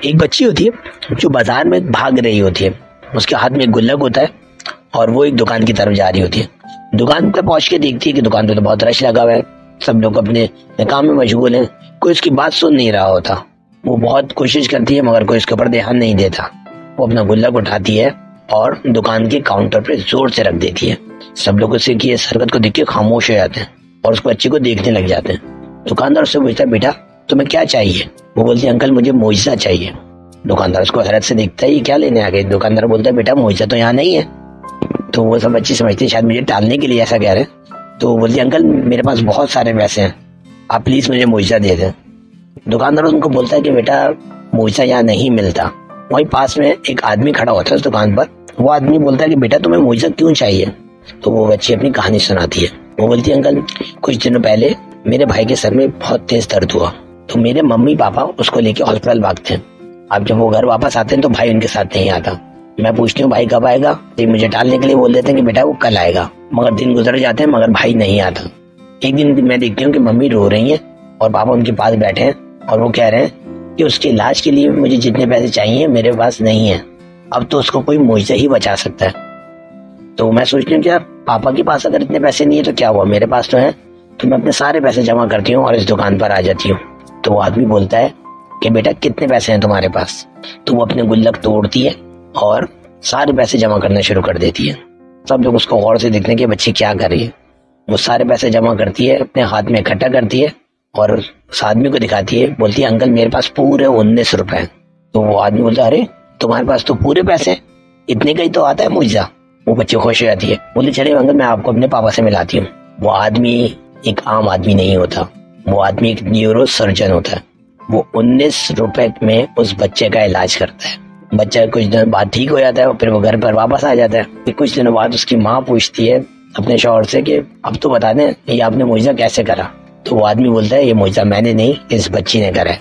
ایک بچی ہوتی ہے جو بازار میں بھاگ رہی ہوتی ہے، اس کے ہاتھ میں ایک گلک ہوتا ہے اور وہ ایک دکان کی طرف جا رہی ہوتی ہے۔ دکان پہ پہنچ کے دیکھتی ہے کہ دکان پہ تو بہت رش لگا ہوا ہے، سب لوگ اپنے کام میں مشغول ہیں، کوئی اس کی بات سن نہیں رہا ہوتا۔ وہ بہت کوشش کرتی ہے مگر کوئی اس کے اوپر دھیان نہیں دیتا۔ وہ اپنا گلک اٹھاتی ہے اور دکان کے کاؤنٹر پہ زور سے رکھ دیتی ہے۔ سب لوگ اسے کی اس حرکت کو دیکھ کے خاموش ہو جاتے ہیں اور اس بچے کو دیکھنے لگ جاتے ہیں۔ دکاندار اس سے پوچھتا ہے بیٹا تمہیں کیا چاہیے؟ وہ بولتی ہے انکل مجھے معجزہ چاہیے۔ دکاندار اس کو حیرت سے دیکھتا ہے یہ کیا لینے آ گئے؟ دکاندار بولتا ہے بیٹا معجزہ تو یہاں نہیں ہے۔ تو وہ سب بچے سمجھتے ہیں شاید مجھے ٹالنے کے لیے ایسا کہہ رہے ہیں، تو وہ بولتی ہے انکل میرے پاس بہت سارے پیسے ہیں، آپ پلیز مجھے معجزہ دے دیں۔ دکاندار ان کو بولتا ہے کہ بیٹا معجزہ یہاں نہیں ملتا۔ وہیں پاس میں ایک آدمی کھڑا ہوتا ہے اس دکان پر، وہ آدمی بولتا ہے کہ بیٹا تمہیں معجزہ کیوں چاہیے؟ تو وہ بچی اپنی کہانی سناتی ہے۔ وہ بولتی ہے انکل کچھ دنوں پہلے میرے بھائی کے سر میں بہت تیز درد ہوا، تو میرے ممی پاپا اس کو لے کے ہاسپٹل بھاگتے ہیں۔ اب جب وہ گھر واپس آتے ہیں تو بھائی ان کے ساتھ نہیں آتا۔ میں پوچھتی ہوں بھائی کب آئے گا؟ تو مجھے ٹالنے کے لیے بول دیتے ہیں کہ بیٹا وہ کل آئے گا، مگر دن گزر جاتے ہیں مگر بھائی نہیں آتا۔ ایک دن میں دیکھتی ہوں کہ ممی رو رہی ہیں اور پاپا ان کے پاس بیٹھے ہیں اور وہ کہہ رہے ہیں کہ اس کے علاج کے لیے مجھے جتنے پیسے چاہیے میرے پاس نہیں ہے، اب تو اس کو کوئی معجزہ ہی بچا سکتا ہے۔ تو میں سوچتی ہوں کہ یار پاپا کے پاس اگر اتنے پیسے نہیں ہے تو کیا ہوا، میرے پاس تو ہیں، تو میں اپنے سارے پیسے جمع کرتی ہوں اور اس دکان پر آ جاتی ہوں۔ تو وہ آدمی بولتا ہے کہ بیٹا کتنے پیسے ہیں تمہارے پاس؟ تو وہ اپنے گلک توڑتی ہے اور سارے پیسے جمع کرنا شروع کر دیتی ہے۔ سب لوگ اس کو غور سے دیکھتے ہیں کہ بچی کیا کر رہی ہے۔ وہ سارے پیسے جمع کرتی ہے، اپنے ہاتھ میں اکٹھا کرتی ہے اور اس آدمی کو دکھاتی ہے، بولتی ہے انکل میرے پاس پورے 19 روپے ہیں۔ تو وہ آدمی بولتا ہے ارے تمہارے پاس تو پورے پیسے ہیں، اتنے کا ہی تو آتا ہے معجزہ۔ وہ بچے خوش ہو جاتی ہے، بولتی چلے انکل میں آپ کو اپنے پاپا سے ملاتی ہوں۔ وہ آدمی ایک عام آدمی نہیں ہوتا، وہ آدمی ایک نیورو سرجن ہوتا ہے۔ وہ 19 روپے میں اس بچے کا علاج کرتا ہے۔ بچہ کچھ دن بعد ٹھیک ہو جاتا ہے اور پھر وہ گھر پر واپس آ جاتا ہے۔ پھر کچھ دنوں بعد اس کی ماں پوچھتی ہے اپنے شوہر سے کہ اب تو بتا دیں یہ آپ نے معجزہ کیسے کرا؟ تو وہ آدمی بولتا ہے یہ معجزہ میں نے نہیں اس بچی نے کرا ہے۔